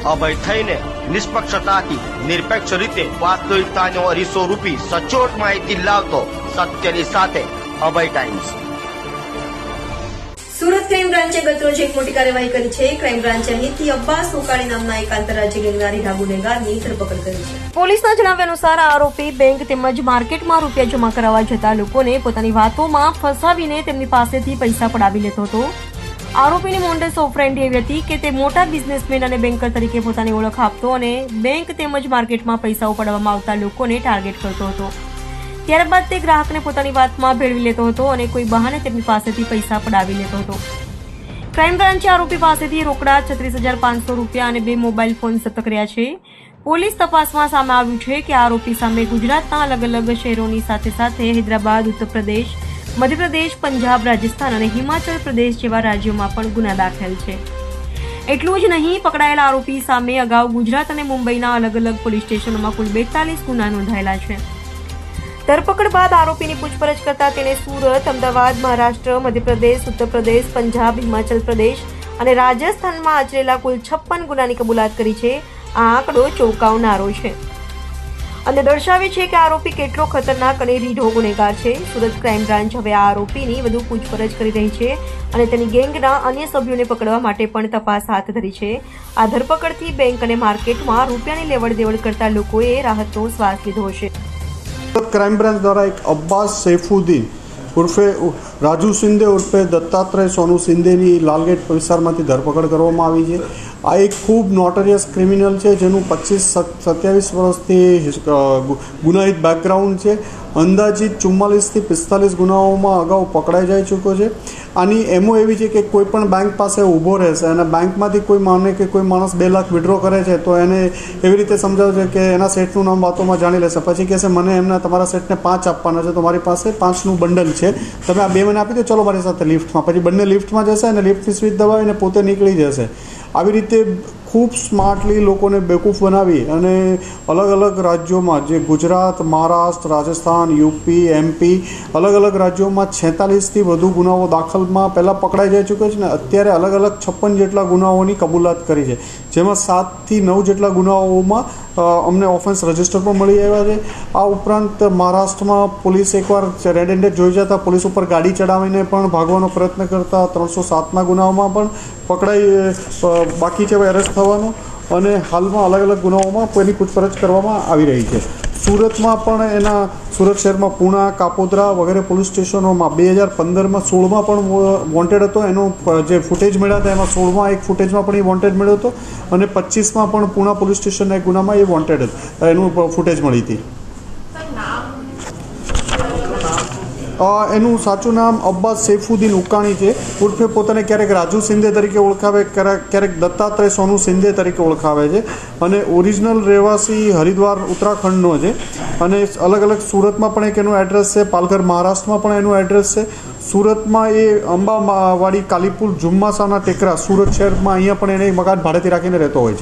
અભય થઈને નિષ્પક્ષતાથી નિરપેક્ષ રીતે વાસ્તવિકતાનો અરીસો રૂપી સચોટ માહિતી લાવતો સત્યની સાથે અભય ટાઈમ્સ। સુરત ક્રાઇમ બ્રાન્ચે ગતરોજ એક મોટી કાર્યવાહી કરી છે। ક્રાઇમ બ્રાન્ચે અહીંથી અબ્બાસ સોકાણી નામના એક આંતરરાજ્ય ગેંગના રીઢા ગુનેગારની ધરપકડ કરી છે। પોલીસના જણાવ્યા અનુસાર આરોપી બેંક તેમજ માર્કેટમાં રૂપિયા જમા કરાવવા જતા લોકોને પોતાની વાતોમાં ફસાવીને તેમની પાસેથી પૈસા પડાવી લેતો હતો। આરોપીની મોડસ ઓપરેન્ડી એવી હતી કે તે મોટા બિઝનેસમેન અને બેન્કર તરીકે પોતાની ઓળખ આપતો અને બેંક તેમજ માર્કેટમાં પૈસા ઉપાડવામાં આવતા લોકોને ટાર્ગેટ કરતો હતો। ત્યારબાદ તે ગ્રાહકને પોતાની વાતમાં ભેળવી લેતો હતો અને કોઈ બહાને તેમની પાસેથી પૈસા પડાવી લેતો હતો। ક્રાઇમ બ્રાન્ચે આરોપી પાસેથી રોકડા 36,500 રૂપિયા અને 2 મોબાઈલ ફોન જપ્ત કર્યા છે। પોલીસ તપાસમાં સામે આવ્યું છે કે આરોપી સામે ગુજરાતના અલગ અલગ શહેરોની સાથે સાથે હૈદરાબાદ, ઉત્તર પ્રદેશ, મધ્યપ્રદેશ, પંજાબ, રાજસ્થાન અને હિમાચલ પ્રદેશ જેવા રાજ્યોમાં પણ ગુના દાખલ છે। એટલું જ નહીં, પકડાયેલા આરોપી સામે અગાઉ ગુજરાત અને મુંબઈના અલગ અલગ પોલીસ સ્ટેશનોમાં કુલ 42 ગુના નોંધાયેલા છે। ધરપકડ બાદ આરોપીની પૂછપરછ કરતા તેણે સુરત, અમદાવાદ, મહારાષ્ટ્ર, મધ્યપ્રદેશ, ઉત્તર પ્રદેશ, પંજાબ, હિમાચલ પ્રદેશ અને રાજસ્થાનમાં આચરેલા કુલ 56 ગુનાની કબૂલાત કરી છે। આ આંકડો ચોંકાવનારો છે અને દર્શાવે છે કે આરોપી કેટલો ખતરનાક અને રીઢો ગુનેગાર છે। સુરત ક્રાઇમ બ્રાન્ચ હવે આ આરોપીની વધુ પૂછપરછ કરી રહી છે અને તેની ગેંગના અન્ય સભ્યોને પકડવા માટે પણ તપાસ હાથ ધરી છે। આ ધરપકડથી બેંક અને માર્કેટમાં રૂપિયાની લેવડ દેવડ કરતા લોકોએ રાહતનો શ્વાસ લીધો છે। क्राइम ब्रांच द्वारा एक अब्बास सैफुद्दीन उर्फे राजू शिंदे उर्फे दत्तात्रेय सोनू शिंदेनी लालगेट विस्तारमांथी धरपकड़ करवामां आवी छे। आ एक खूब नोटोरियस क्रिमिनल है जेनु 25-27 वर्षथी गुनाहित बेकग्राउंड है। अंदाजित 44 થી 45 गुनाओमां अगाऊ पकड़ाई जाई चूक्यो छे। आनी एमओ एवी छे के कोईपण बैंक पासे ऊभो रहेशे अने बेंकमांथी कोई माने के कोई माणस 2 लाख विड्रो करे छे तो एने एवी रीते समजावे छे के एना सेटनुं नाम वातोमां जाणी लेशे। पछी कहेशे मने एमना तमारा सेटने 5 आपवाना छे तो मारी पासे 5 નું बंडल छे, तमे आ 2 મને આપી દો, चलो मारी साथे लिफ्टमां। पछी बंने लिफ्टमां जशे अने लिफ्टनी स्विच दबावीने पोते નીકળી जशे। આવી રીતે ખૂબ સ્માર્ટલી લોકોને બેવકૂફ બનાવી અને અલગ અલગ રાજ્યોમાં જે ગુજરાત, મહારાષ્ટ્ર, રાજસ્થાન, યુપી, એમપી અલગ અલગ રાજ્યોમાં 46થી વધુ ગુનાઓ દાખલમાં પહેલાં પકડાઈ જઈ ચૂક્યો છે ને અત્યારે અલગ અલગ 56 જેટલા ગુનાઓની કબૂલાત કરી છે, જેમાં 7થી 9 જેટલા ગુનાઓમાં અમને ઓફેન્સ રજિસ્ટર પણ મળી આવ્યા છે। આ ઉપરાંત મહારાષ્ટ્રમાં પોલીસ એકવાર રેડ હેન્ડેડ જોઈ જતા પોલીસ ઉપર ગાડી ચડાવીને પણ ભાગવાનો પ્રયત્ન કરતા 307ના ગુનાઓમાં પણ પકડાઈ બાકી છે એરેસ્ટ થવાનો અને હાલમાં અલગ અલગ ગુનાઓમાં એની પૂછપરછ કરવામાં આવી રહી છે। સુરતમાં પણ એના સુરત શહેરમાં પૂણા, કાપોદ્રા વગેરે પોલીસ સ્ટેશનોમાં 2015માં 16માં પણ વોન્ટેડ હતો। એનો જે ફૂટેજ મળ્યા હતા એમાં 16માં એક ફૂટેજમાં પણ એ વોન્ટેડ મળ્યો હતો અને 25માં પણ પૂણા પોલીસ સ્ટેશનના એક ગુનામાં એ વોન્ટેડ એનું ફૂટેજ મળી હતી। એનું સાચું નામ અબ્બાસ સૈફુદ્દીન ઉકાણી છે, ઉર્ફે પોતાને ક્યારેક રાજુ શિંદે તરીકે ઓળખાવે, ક્યારેક દત્તાત્રેય સોનુ શિંદે તરીકે ઓળખાવે છે અને ઓરિજિનલ રહેવાસી હરિદ્વાર ઉત્તરાખંડનો છે અને અલગ અલગ સુરતમાં પણ એક એનું એડ્રેસ છે, પાલઘર મહારાષ્ટ્રમાં પણ એનું એડ્રેસ છે। સુરતમાં એ અંબાવાડી કાલીપુર જુમ્માસાના ટેકરા સુરત શહેરમાં અહીંયા પણ એને મકાન ભાડેથી રાખીને રહેતો હોય છે।